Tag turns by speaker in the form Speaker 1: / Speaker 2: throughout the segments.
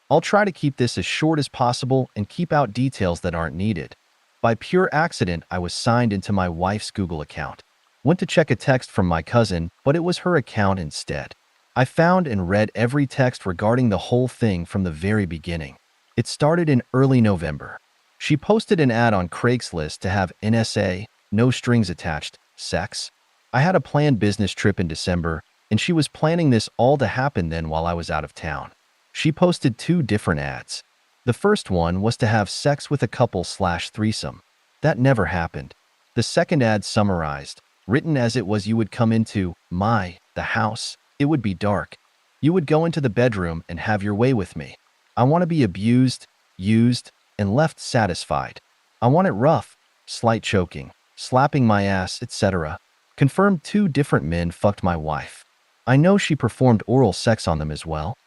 Speaker 1: I'll try to keep this as short as possible and keep out details that aren't needed. By pure accident, I was signed into my wife's Google account. Went to check a text from my cousin, but it was her account instead. I found and read every text regarding the whole thing from the very beginning. It started in early November. She posted an ad on Craigslist to have NSA, no strings attached, sex. I had a planned business trip in December, and she was planning this all to happen then while I was out of town. She posted two different ads. The first one was to have sex with a couple/threesome. That never happened. The second ad summarized, written as it was: you would come into the house. It would be dark. You would go into the bedroom and have your way with me. I want to be abused, used, and left satisfied. I want it rough, slight choking, slapping my ass, etc. Confirmed two different men fucked my wife. I know she performed oral sex on them as well.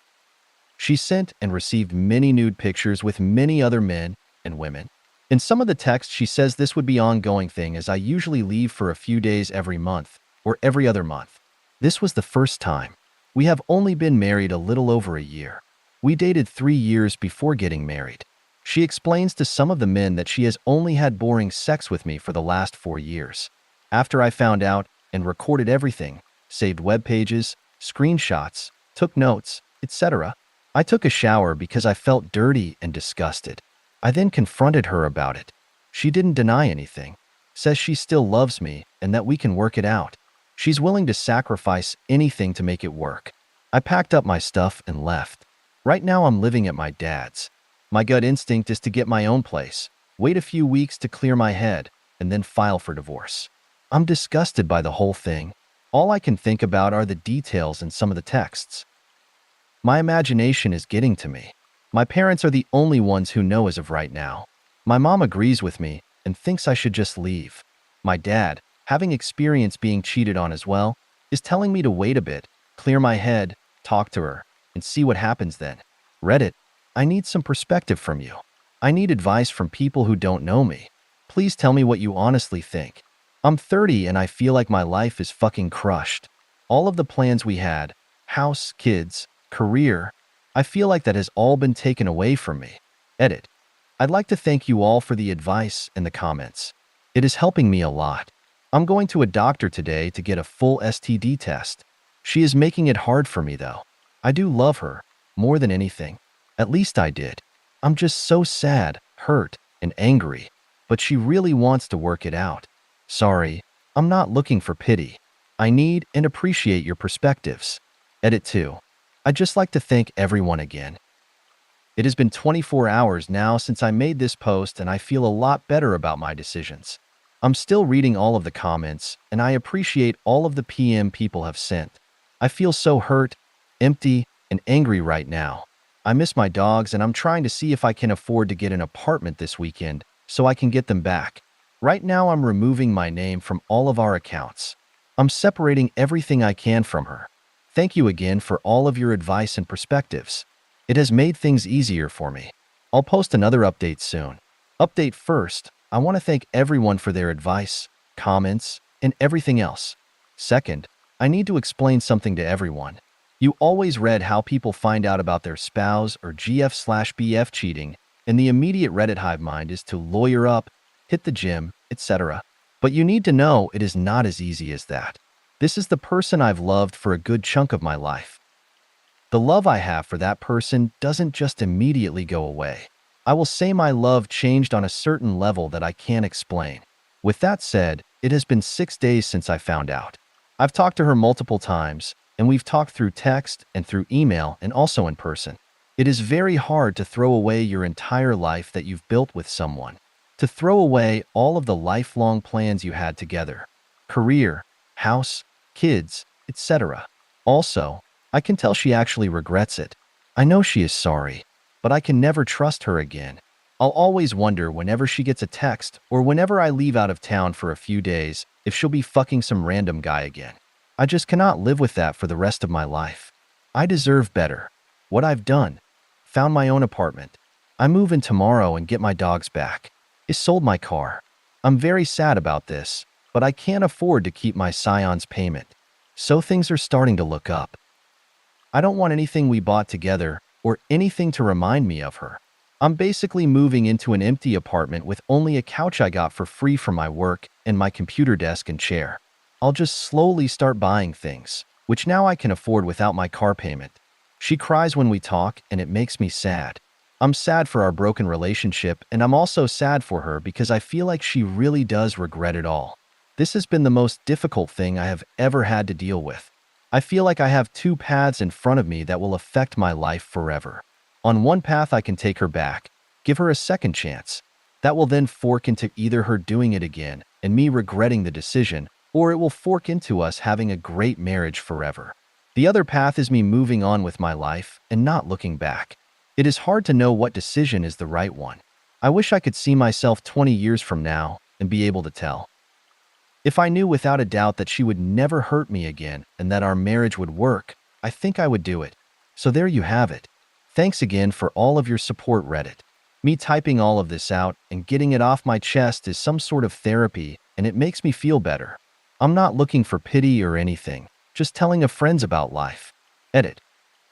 Speaker 1: She sent and received many nude pictures with many other men and women. In some of the texts, she says this would be an ongoing thing as I usually leave for a few days every month or every other month. This was the first time. We have only been married a little over a year. We dated 3 years before getting married. She explains to some of the men that she has only had boring sex with me for the last 4 years. After I found out and recorded everything, saved web pages, screenshots, took notes, etc., I took a shower because I felt dirty and disgusted. I then confronted her about it. She didn't deny anything, says she still loves me and that we can work it out. She's willing to sacrifice anything to make it work. I packed up my stuff and left. Right now I'm living at my dad's. My gut instinct is to get my own place, wait a few weeks to clear my head, and then file for divorce. I'm disgusted by the whole thing. All I can think about are the details in some of the texts. My imagination is getting to me. My parents are the only ones who know as of right now. My mom agrees with me and thinks I should just leave. My dad, having experience being cheated on as well, is telling me to wait a bit, clear my head, talk to her, and see what happens then. Reddit, I need some perspective from you. I need advice from people who don't know me. Please tell me what you honestly think. I'm 30 and I feel like my life is fucking crushed. All of the plans we had, house, kids, career, I feel like that has all been taken away from me. Edit. I'd like to thank you all for the advice and the comments. It is helping me a lot. I'm going to a doctor today to get a full STD test. She is making it hard for me though. I do love her, more than anything. At least I did. I'm just so sad, hurt, and angry. But she really wants to work it out. Sorry, I'm not looking for pity. I need and appreciate your perspectives. Edit 2. I'd just like to thank everyone again. It has been 24 hours now since I made this post and I feel a lot better about my decisions. I'm still reading all of the comments and I appreciate all of the PM people have sent. I feel so hurt, empty, and angry right now. I miss my dogs and I'm trying to see if I can afford to get an apartment this weekend so I can get them back. Right now I'm removing my name from all of our accounts. I'm separating everything I can from her. Thank you again for all of your advice and perspectives. It has made things easier for me. I'll post another update soon. Update first, I want to thank everyone for their advice, comments, and everything else. Second, I need to explain something to everyone. You always read how people find out about their spouse or GF/BF cheating, and the immediate Reddit hive mind is to lawyer up, hit the gym, etc. But you need to know it is not as easy as that. This is the person I've loved for a good chunk of my life. The love I have for that person doesn't just immediately go away. I will say my love changed on a certain level that I can't explain. With that said, it has been 6 days since I found out. I've talked to her multiple times, and we've talked through text and through email and also in person. It is very hard to throw away your entire life that you've built with someone. To throw away all of the lifelong plans you had together. Career, house, kids, etc. Also, I can tell she actually regrets it. I know she is sorry, but I can never trust her again. I'll always wonder whenever she gets a text or whenever I leave out of town for a few days if she'll be fucking some random guy again. I just cannot live with that for the rest of my life. I deserve better. What I've done. Found my own apartment. I move in tomorrow and get my dogs back. I sold my car. I'm very sad about this, but I can't afford to keep my Scion's payment. So things are starting to look up. I don't want anything we bought together or anything to remind me of her. I'm basically moving into an empty apartment with only a couch I got for free from my work and my computer desk and chair. I'll just slowly start buying things, which now I can afford without my car payment. She cries when we talk, and it makes me sad. I'm sad for our broken relationship, and I'm also sad for her because I feel like she really does regret it all. This has been the most difficult thing I have ever had to deal with. I feel like I have two paths in front of me that will affect my life forever. On one path, I can take her back, give her a second chance. That will then fork into either her doing it again and me regretting the decision, or it will fork into us having a great marriage forever. The other path is me moving on with my life and not looking back. It is hard to know what decision is the right one. I wish I could see myself 20 years from now and be able to tell. If I knew without a doubt that she would never hurt me again and that our marriage would work, I think I would do it. So there you have it. Thanks again for all of your support, Reddit. Me typing all of this out and getting it off my chest is some sort of therapy, and it makes me feel better. I'm not looking for pity or anything, just telling of friends about life. Edit.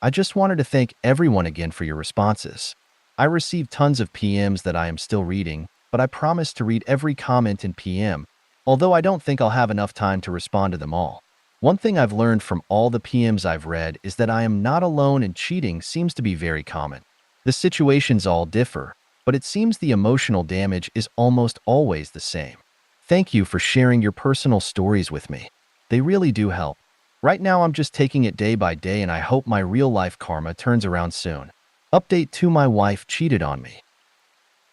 Speaker 1: I just wanted to thank everyone again for your responses. I received tons of PMs that I am still reading, but I promise to read every comment in PM, although I don't think I'll have enough time to respond to them all. One thing I've learned from all the PMs I've read is that I am not alone, and cheating seems to be very common. The situations all differ, but it seems the emotional damage is almost always the same. Thank you for sharing your personal stories with me. They really do help. Right now I'm just taking it day by day, and I hope my real-life karma turns around soon. Update 2: my wife cheated on me.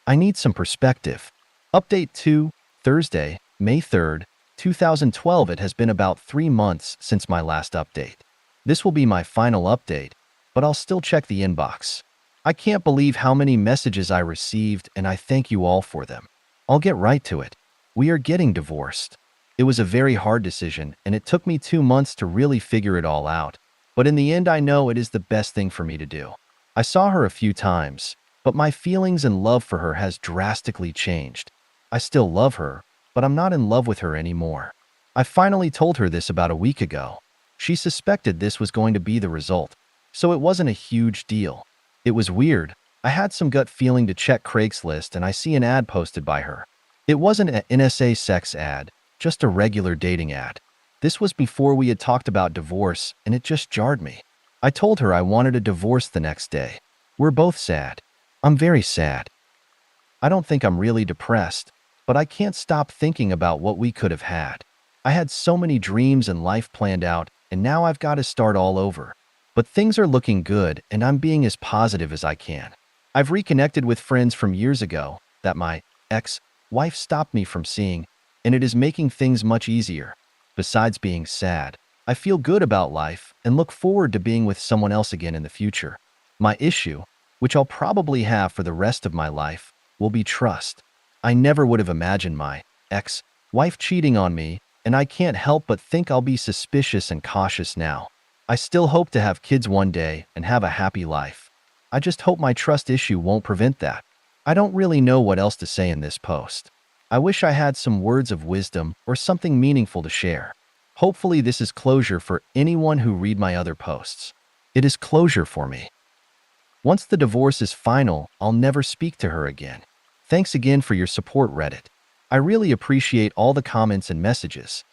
Speaker 1: I need some perspective. Update 2: Thursday, May 3rd, 2012. It has been about 3 months since my last update. This will be my final update, but I'll still check the inbox. I can't believe how many messages I received, and I thank you all for them. I'll get right to it. We are getting divorced. It was a very hard decision, and it took me 2 months to really figure it all out. But in the end, I know it is the best thing for me to do. I saw her a few times, but my feelings and love for her has drastically changed. I still love her, but I'm not in love with her anymore. I finally told her this about a week ago. She suspected this was going to be the result, so it wasn't a huge deal. It was weird. I had some gut feeling to check Craigslist, and I see an ad posted by her. It wasn't an NSA sex ad, just a regular dating ad. This was before we had talked about divorce, and it just jarred me. I told her I wanted a divorce the next day. We're both sad. I'm very sad. I don't think I'm really depressed, but I can't stop thinking about what we could have had. I had so many dreams and life planned out, and now I've got to start all over. But things are looking good, and I'm being as positive as I can. I've reconnected with friends from years ago that my ex-wife stopped me from seeing, and it is making things much easier. Besides being sad, I feel good about life and look forward to being with someone else again in the future. My issue, which I'll probably have for the rest of my life, will be trust. I never would have imagined my ex-wife cheating on me, and I can't help but think I'll be suspicious and cautious now. I still hope to have kids one day and have a happy life. I just hope my trust issue won't prevent that. I don't really know what else to say in this post. I wish I had some words of wisdom or something meaningful to share. Hopefully this is closure for anyone who read my other posts. It is closure for me. Once the divorce is final, I'll never speak to her again. Thanks again for your support, Reddit. I really appreciate all the comments and messages.